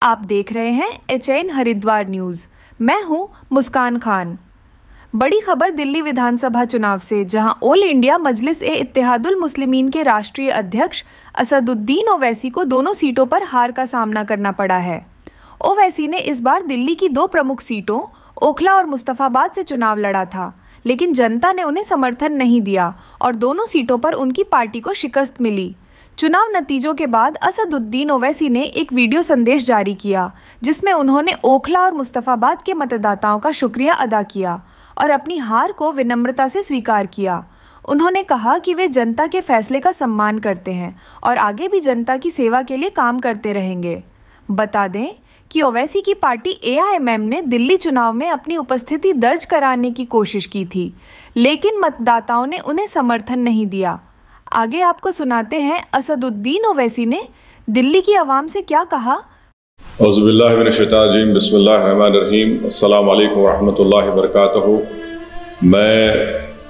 आप देख रहे हैं HN हरिद्वार न्यूज़। मैं हूं मुस्कान खान। बड़ी खबर दिल्ली विधानसभा चुनाव से, जहां ऑल इंडिया मजलिस-ए-इत्तेहादुल मुस्लिमीन के राष्ट्रीय अध्यक्ष असदुद्दीन ओवैसी को दोनों सीटों पर हार का सामना करना पड़ा है। ओवैसी ने इस बार दिल्ली की 2 प्रमुख सीटों ओखला और मुस्तफाबाद से चुनाव लड़ा था, लेकिन जनता ने उन्हें समर्थन नहीं दिया और दोनों सीटों पर उनकी पार्टी को शिकस्त मिली। चुनाव नतीजों के बाद असदुद्दीन ओवैसी ने एक वीडियो संदेश जारी किया, जिसमें उन्होंने ओखला और मुस्तफाबाद के मतदाताओं का शुक्रिया अदा किया और अपनी हार को विनम्रता से स्वीकार किया। उन्होंने कहा कि वे जनता के फैसले का सम्मान करते हैं और आगे भी जनता की सेवा के लिए काम करते रहेंगे। बता दें कि ओवैसी की पार्टी AIMM ने दिल्ली चुनाव में अपनी उपस्थिति दर्ज कराने की कोशिश की थी, लेकिन मतदाताओं ने उन्हें समर्थन नहीं दिया। आगे आपको सुनाते हैं असदुद्दीन ओवैसी ने दिल्ली की आवाम से क्या कहा। औज़ुबिल्लाहि मिनश्शैतानिर्रजीम, बिस्मिल्लाहिर्रहमानिर्रहीम, अस्सलामु अलैकुम वरहमतुल्लाहि वबरकातुहू। मैं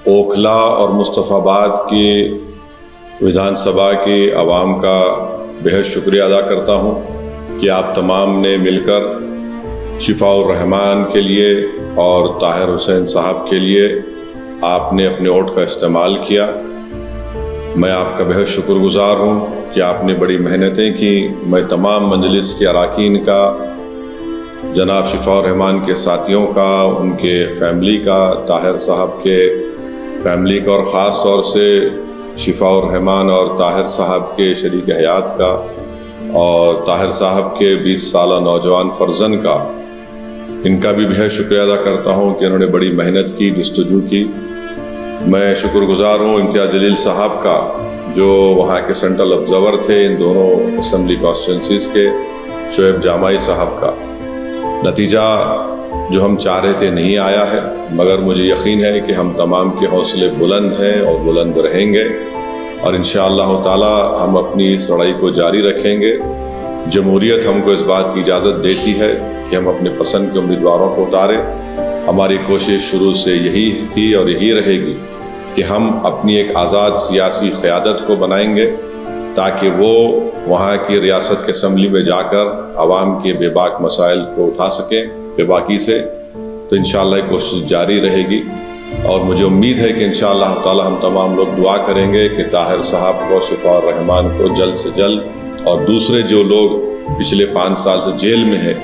ओखला और मुस्तफाबाद की विधानसभा की आवाम का बेहद शुक्रिया अदा करता हूँ कि आप तमाम ने मिलकर शिफाउर रहमान के लिए और ताहिर हुसैन साहब के लिए आपने अपने वोट का इस्तेमाल किया। मैं आपका बेहद शुक्रगुजार हूँ कि आपने बड़ी मेहनतें की। मैं तमाम मजलिस के अरकान का, जनाब शिफाउर रहमान के साथियों का, उनके फैमिली का, ताहिर साहब के फैमिली का और ख़ास तौर से शिफाउर रहमान और ताहिर साहब के शरीक हयात का और ताहिर साहब के 20 साला नौजवान फर्जन का, इनका भी बेहद शुक्रिया अदा करता हूँ कि इन्होंने बड़ी मेहनत की, जस्तजू की। मैं शुक्रगुजार हूँ इम्तियाज़ जलील साहब का, जो वहाँ के सेंट्रल ऑब्जर्वर थे इन दोनों असम्बली कॉन्स्टिट्यूंसीज़ के, शोएब जामाई साहब का। नतीजा जो हम चाह रहे थे नहीं आया है, मगर मुझे यकीन है कि हम तमाम के हौसले बुलंद हैं और बुलंद रहेंगे और इंशाअल्लाह ताला हम अपनी इस लड़ाई को जारी रखेंगे। जमहूरियत हमको इस बात की इजाज़त देती है कि हम अपने पसंद के उम्मीदवारों को उतारें। हमारी कोशिश शुरू से यही थी और यही रहेगी कि हम अपनी एक आज़ाद सियासी क़यादत को बनाएंगे ताकि वो वहाँ की रियासत के असम्बली में जाकर आवाम के बेबाक मसाइल को उठा सकें बेबाकी से। तो इंशाअल्लाह कोशिश जारी रहेगी और मुझे उम्मीद है कि इंशाअल्लाह ताला हम तमाम लोग दुआ करेंगे कि ताहिर साहब को, शिफाउर रहमान को जल्द से जल्द और दूसरे जो लोग पिछले 5 साल से जेल में हैं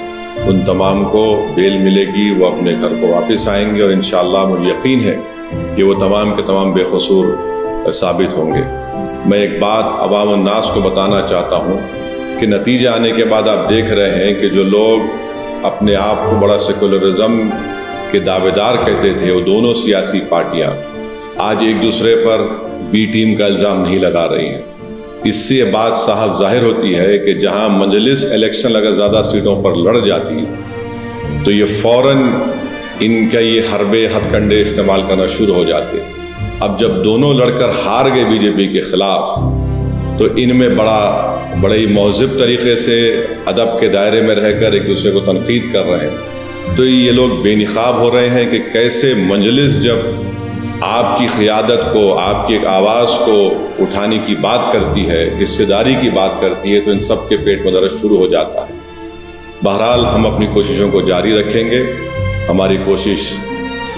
उन तमाम को बेल मिलेगी, वो अपने घर को वापस आएंगे और इंशाअल्लाह मुझे यकीन है कि वो तमाम के तमाम बेकसूर साबित होंगे। मैं एक बात अवाम उन्नास को बताना चाहता हूँ कि नतीजे आने के बाद आप देख रहे हैं कि जो लोग अपने आप को बड़ा सेकुलरिज्म के दावेदार कहते थे, वो दोनों सियासी पार्टियाँ आज एक दूसरे पर बी टीम का इल्ज़ाम नहीं लगा रही हैं। इससे ये बात साहब जाहिर होती है कि जहाँ मजलिस इलेक्शन अगर ज़्यादा सीटों पर लड़ जाती है तो ये फ़ौरन इनका ये हरबे हथकंडे इस्तेमाल करना शुरू हो जाते। अब जब दोनों लड़कर हार गए बीजेपी के ख़िलाफ़ तो इनमें बड़े ही महज़िब तरीक़े से अदब के दायरे में रहकर एक दूसरे को तनक़ीद कर रहे हैं। तो ये लोग बेनिकाब हो रहे हैं कि कैसे मजलिस जब आपकी क़यादत को, आपकी एक आवाज़ को उठाने की बात करती है, हिस्सेदारी की बात करती है, तो इन सब के पेट में दर्द शुरू हो जाता है। बहरहाल हम अपनी कोशिशों को जारी रखेंगे। हमारी कोशिश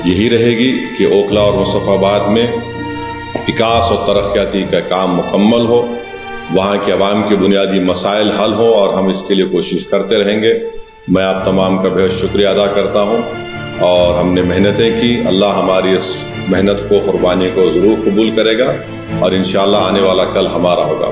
यही रहेगी कि ओखला और मुस्तफाबाद में विकास और तरक्याती का काम मुकम्मल हो, वहाँ के अवाम के बुनियादी मसाइल हल हो और हम इसके लिए कोशिश करते रहेंगे। मैं आप तमाम का बेहद शुक्रिया अदा करता हूँ और हमने मेहनतें की। अल्लाह हमारी इस मेहनत को, कुर्बानी को ज़रूर कबूल करेगा और इंशाअल्लाह आने वाला कल हमारा होगा।